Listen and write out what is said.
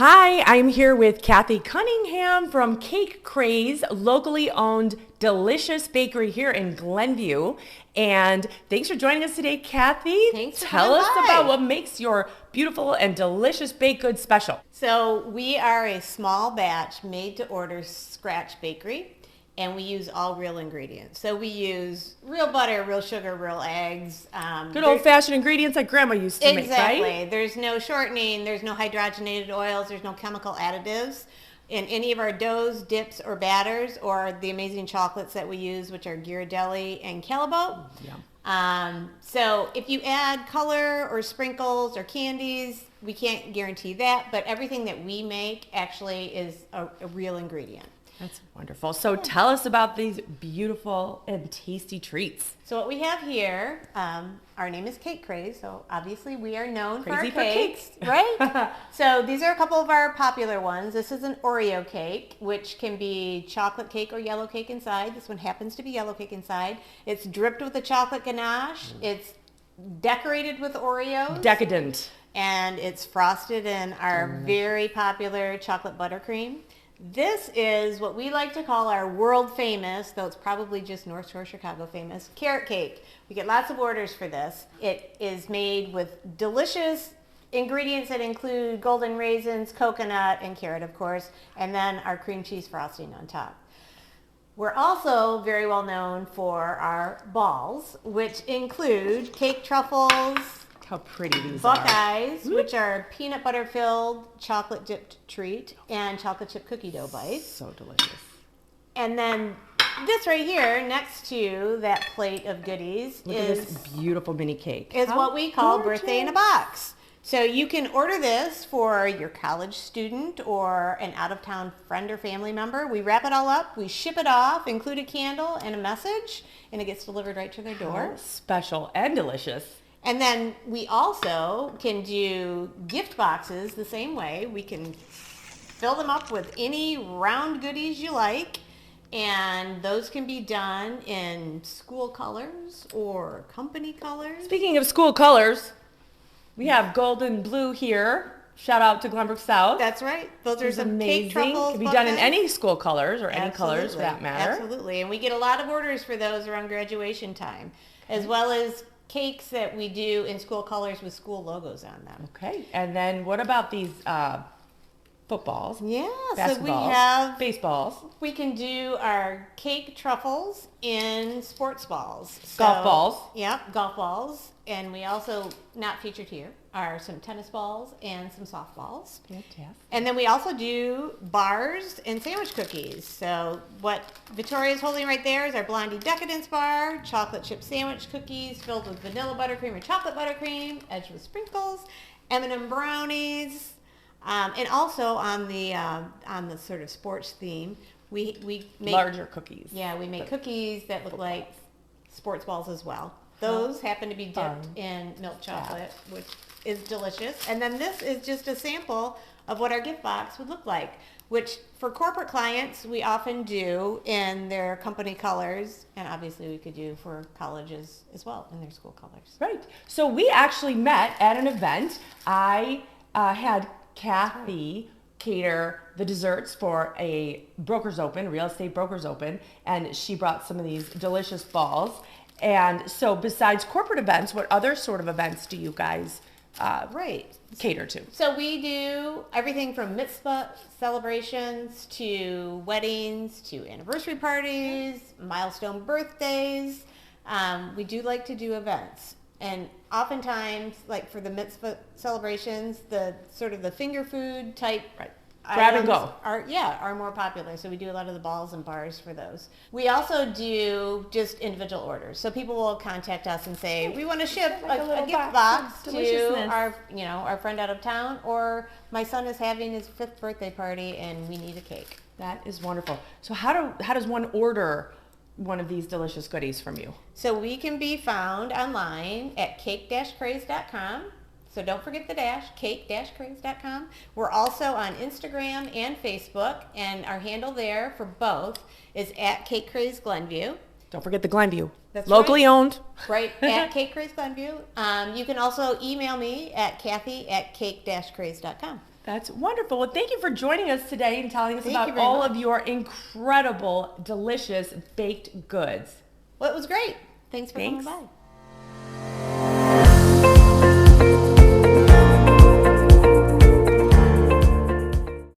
Hi, I'm here with Cathy Cunningham from Cake Craze, locally owned delicious bakery here in Glenview. And thanks for joining us today, Cathy. Thanks for Tell us coming by. about what makes your beautiful and delicious baked goods special. So we are a small batch made to order scratch bakery, and we use all real ingredients. So we use real butter, real sugar, real eggs. Good old-fashioned ingredients like Grandma used to make, right? Exactly. There's no shortening, there's no hydrogenated oils, there's no chemical additives in any of our doughs, dips, or batters, or the amazing chocolates that we use, which are 𝐆𝐸𝐸 and 𝐋𝐞𝐚𝐫𝐳. Yeah. So if you add color or sprinkles or candies, we can't guarantee that, but everything that we make actually is a real ingredient. That's wonderful. So tell us about these beautiful and tasty treats. So what we have here, our name is Cake Craze, so obviously we are known Crazy for our for cakes, right? So these are a couple of our popular ones. This is an Oreo cake, which can be chocolate cake or yellow cake inside. This one happens to be yellow cake inside. It's dripped with a chocolate ganache. It's decorated with Oreos. Decadent. And it's frosted in our very popular chocolate buttercream. This is what we like to call our world famous, though it's probably just North Shore Chicago famous, carrot cake. We get lots of orders for this. It is made with delicious ingredients that include golden raisins, coconut, and carrot, of course, and then our cream cheese frosting on top. We're also very well known for our balls, which include cake truffles, How pretty these are. buckeyes, which are peanut butter filled chocolate dipped treat, and chocolate chip cookie dough bites. So delicious. And then this right here next to that plate of goodies Look at this beautiful mini cake. is How what we call gorgeous. birthday in a box. So you can order this for your college student or an out-of-town friend or family member. We wrap it all up, we ship it off, include a candle and a message, and it gets delivered right to their door. How special and delicious. And then we also can do gift boxes the same way. We can fill them up with any round goodies you like, and those can be done in school colors or company colors. Speaking of school colors, we have gold and blue here. Shout out to Glenbrook South. That's right. Those are It's some amazing. cake truffles. Can be done in buckeyes. any school colors or any colors for that Absolutely. matter. Absolutely. And we get a lot of orders for those around graduation time, as well as cakes that we do in school colors with school logos on them. Okay. And then what about these footballs? Yeah, so Basketballs, we have, baseballs, we can do our cake truffles in sports balls. golf balls. Yep, golf balls. And we also, not featured here, are some tennis balls and some softballs. Fantastic. And then we also do bars and sandwich cookies. So what Vittoria is holding right there is our Blondie Decadence bar, chocolate chip sandwich cookies filled with vanilla buttercream or chocolate buttercream, edged with sprinkles, M&M brownies, and also on the sort of sports theme, we make Larger cookies. Yeah, we make cookies that look like sports balls as well. Those happen to be dipped in milk chocolate, which is delicious. And then this is just a sample of what our gift box would look like, which for corporate clients, we often do in their company colors. And obviously we could do for colleges as well in their school colors. Right. So we actually met at an event. I had Cathy cater the desserts for a broker's open, real estate broker's open, and she brought some of these delicious balls. And so besides corporate events, what other sort of events do you guys cater to? So we do everything from mitzvah celebrations to weddings to anniversary parties, milestone birthdays. We do like to do events. And oftentimes, like for the mitzvah celebrations, the sort of the finger food type Grab and go. Are more popular. So we do a lot of the balls and bars for those. We also do just individual orders. So people will contact us and say, we want to ship a gift box to our friend out of town, or my son is having his 5th birthday party and we need a cake. That is wonderful. So how does one order one of these delicious goodies from you? So we can be found online at cake-craze.com. So don't forget the dash, cake-craze.com. We're also on Instagram and Facebook, and our handle there for both is at Cake Craze Glenview. Don't forget the Glenview. That's locally owned. Right, at Cake Craze Glenview. You can also email me at Cathy@cake-craze.com. That's wonderful. Well, thank you for joining us today and telling us Thank you about very all much. of your incredible, delicious baked goods. Well, it was great. Thanks for Thanks. coming by.